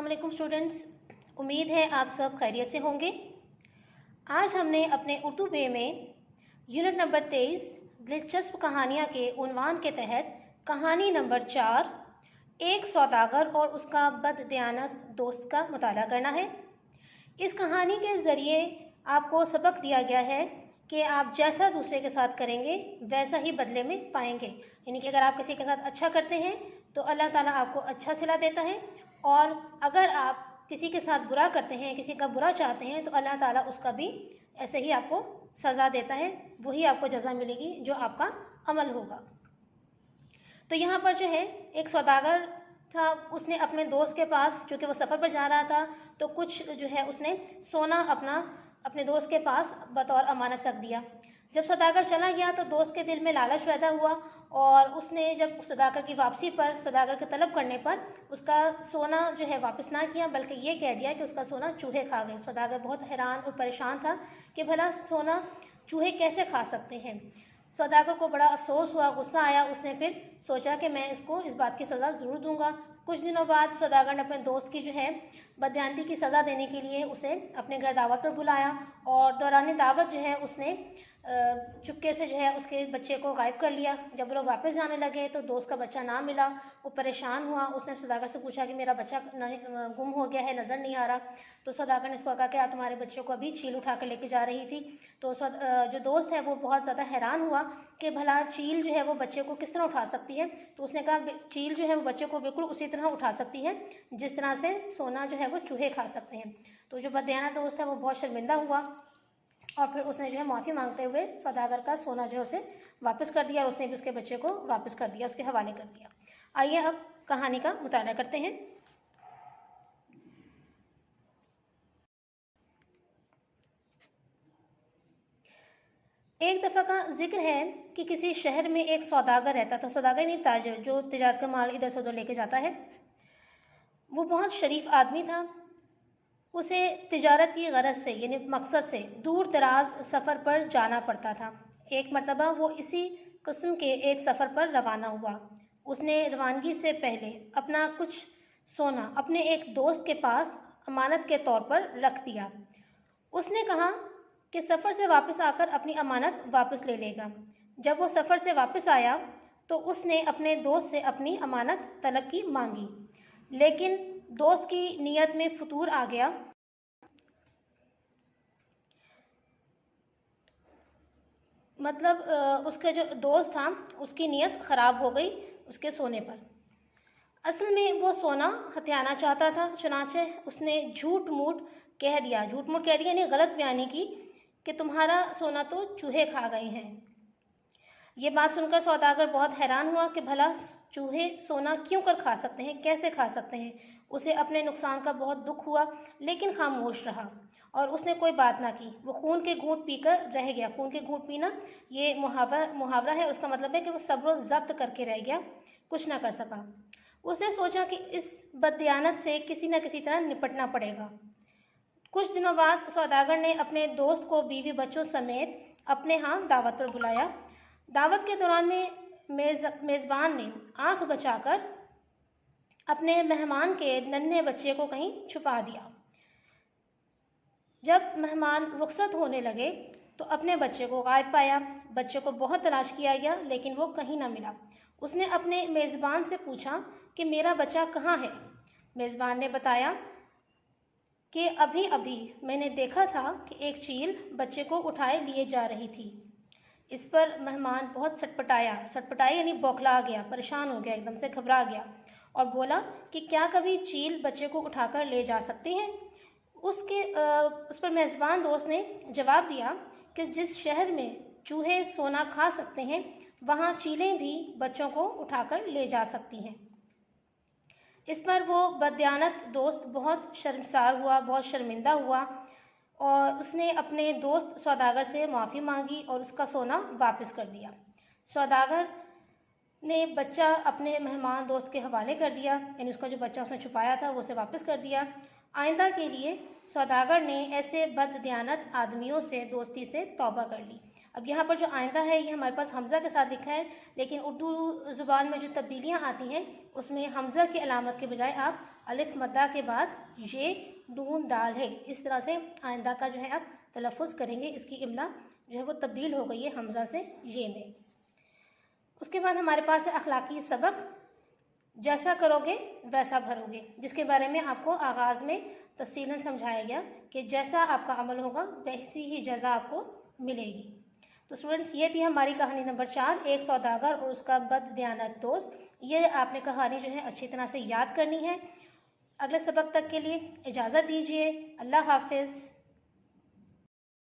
वालेकुम स्टूडेंट्स, उम्मीद है आप सब खैरियत से होंगे। आज हमने अपने उर्दू बे में यूनिट नंबर 23 दिलचस्प कहानियाँ के उन्वान के तहत कहानी नंबर 4 एक सौदागर और उसका बददयानत दोस्त का मुताला करना है। इस कहानी के ज़रिए आपको सबक दिया गया है कि आप जैसा दूसरे के साथ करेंगे वैसा ही बदले में पाएंगे। यानी कि अगर आप किसी के साथ अच्छा करते हैं तो अल्लाह ताला आपको अच्छा सिला देता है, और अगर आप किसी के साथ बुरा करते हैं, किसी का बुरा चाहते हैं, तो अल्लाह ताला उसका भी ऐसे ही आपको सज़ा देता है। वही आपको जज़ा मिलेगी जो आपका अमल होगा। तो यहाँ पर जो है एक सौदागर था, उसने अपने दोस्त के पास, चूँकि वो सफ़र पर जा रहा था, तो कुछ जो है उसने सोना अपने दोस्त के पास बतौर अमानत रख दिया। जब सौदागर चला गया तो दोस्त के दिल में लालच पैदा हुआ, और उसने जब सौदागर की वापसी पर, सौदागर के तलब करने पर उसका सोना जो है वापस ना किया, बल्कि ये कह दिया कि उसका सोना चूहे खा गए। सौदागर बहुत हैरान और परेशान था कि भला सोना चूहे कैसे खा सकते हैं। सौदागर को बड़ा अफसोस हुआ, गुस्सा आया। उसने फिर सोचा कि मैं इसको इस बात की सज़ा ज़रूर दूंगा। कुछ दिनों बाद सौदागर ने अपने दोस्त की जो है बदयानती की सज़ा देने के लिए उसे अपने घर दावत पर बुलाया, और दौरान दावत जो है उसने चुपके से जो है उसके बच्चे को गायब कर लिया। जब वो लोग वापस जाने लगे तो दोस्त का बच्चा ना मिला। वो परेशान हुआ। उसने सौदागर से पूछा कि मेरा बच्चा गुम हो गया है, नज़र नहीं आ रहा। तो सौदागर ने उसको कहा कि तुम्हारे बच्चे को अभी चील उठा कर लेके जा रही थी। तो जो दोस्त है वो बहुत ज़्यादा हैरान हुआ कि भला चील जो है वो बच्चे को किस तरह उठा सकती है। तो उसने कहा चील जो है वो बच्चे को बिल्कुल उसी तरह उठा सकती है जिस तरह से सोना जो है वो चूहे खा सकते हैं। तो जो बदयाना दोस्त है वो बहुत शर्मिंदा हुआ, और फिर उसने जो है माफ़ी मांगते हुए सौदागर का सोना जो है उसे वापस कर दिया, और उसने भी उसके बच्चे को वापस कर दिया, उसके हवाले कर दिया। आइए अब कहानी का मुताला करते हैं। एक दफ़ा का जिक्र है कि किसी शहर में एक सौदागर रहता था। सौदागर नहीं, ताजर, जो तिजारत का माल इधर से उधर लेके जाता है। वो बहुत शरीफ आदमी था। उसे तिजारत की गरज से, यानी मकसद से, दूर दराज सफ़र पर जाना पड़ता था। एक मरतबा वो इसी किस्म के एक सफ़र पर रवाना हुआ। उसने रवानगी से पहले अपना कुछ सोना अपने एक दोस्त के पास अमानत के तौर पर रख दिया। उसने कहा कि सफ़र से वापस आकर अपनी अमानत वापस ले लेगा। जब वो सफ़र से वापस आया तो उसने अपने दोस्त से अपनी अमानत तलब की मांगी, लेकिन दोस्त की नीयत में फतूर आ गया। मतलब उसका जो दोस्त था उसकी नीयत ख़राब हो गई उसके सोने पर। असल में वो सोना हथियाना चाहता था, चुनाचे उसने झूठ मूठ कह दिया यानी गलत बयानी की कि तुम्हारा सोना तो चूहे खा गए हैं। ये बात सुनकर सौदागर बहुत हैरान हुआ कि भला चूहे सोना क्यों कर खा सकते हैं, कैसे खा सकते हैं। उसे अपने नुकसान का बहुत दुख हुआ, लेकिन खामोश रहा और उसने कोई बात ना की। वो खून के घूंट पीकर रह गया। खून के घूंट पीना ये मुहावरा है, उसका मतलब है कि वो सब्र ज़ब्त करके रह गया, कुछ ना कर सका। उसने सोचा कि इस बददियानत से किसी न किसी तरह निपटना पड़ेगा। कुछ दिनों बाद सौदागर ने अपने दोस्त को बीवी बच्चों समेत अपने यहाँ दावत पर बुलाया। दावत के दौरान में मेज़बान ने आंख बचाकर अपने मेहमान के नन्हे बच्चे को कहीं छुपा दिया। जब मेहमान रुखसत होने लगे तो अपने बच्चे को गायब पाया। बच्चे को बहुत तलाश किया गया, लेकिन वो कहीं ना मिला। उसने अपने मेज़बान से पूछा कि मेरा बच्चा कहाँ है। मेज़बान ने बताया कि अभी अभी मैंने देखा था कि एक चील बच्चे को उठाए लिए जा रही थी। इस पर मेहमान बहुत सटपटाया यानी बौखला गया, परेशान हो गया, एकदम से घबरा गया और बोला कि क्या कभी चील बच्चे को उठाकर ले जा सकती है। उस पर मेज़बान दोस्त ने जवाब दिया कि जिस शहर में चूहे सोना खा सकते हैं वहाँ चीलें भी बच्चों को उठाकर ले जा सकती हैं। इस पर वो बदयानत दोस्त बहुत शर्मसार हुआ, बहुत शर्मिंदा हुआ, और उसने अपने दोस्त सौदागर से माफ़ी मांगी और उसका सोना वापस कर दिया। सौदागर ने बच्चा अपने मेहमान दोस्त के हवाले कर दिया, यानी उसका जो बच्चा उसने छुपाया था वो उसे वापस कर दिया। आइंदा के लिए सौदागर ने ऐसे बददियानत आदमियों से दोस्ती से तौबा कर ली। अब यहाँ पर जो आइंदा है ये हमारे पास हमज़ा के साथ लिखा है, लेकिन उर्दू ज़ुबान में जो तब्दीलियाँ आती हैं उसमें हमज़ा की अलामत के बजाय आप अलिफ मद्दा के बाद ये नून दाल है, इस तरह से आइंदा का जो है आप तलफ़ुज़ करेंगे। इसकी इमला जो है वो तब्दील हो गई है हमज़ा से ये में। उसके बाद हमारे पास है अखलाकी सबक, जैसा करोगे वैसा भरोगे, जिसके बारे में आपको आगाज़ में तफसीलन समझाया गया कि जैसा आपका अमल होगा वैसी ही जज़ा आपको मिलेगी। तो स्टूडेंट्स, ये थी हमारी कहानी नंबर 4, एक सौदागर और उसका बददियानत दोस्त। ये आपने कहानी जो है अच्छी तरह से याद करनी है। अगले सबक तक के लिए इजाज़त दीजिए। अल्लाह हाफिज़।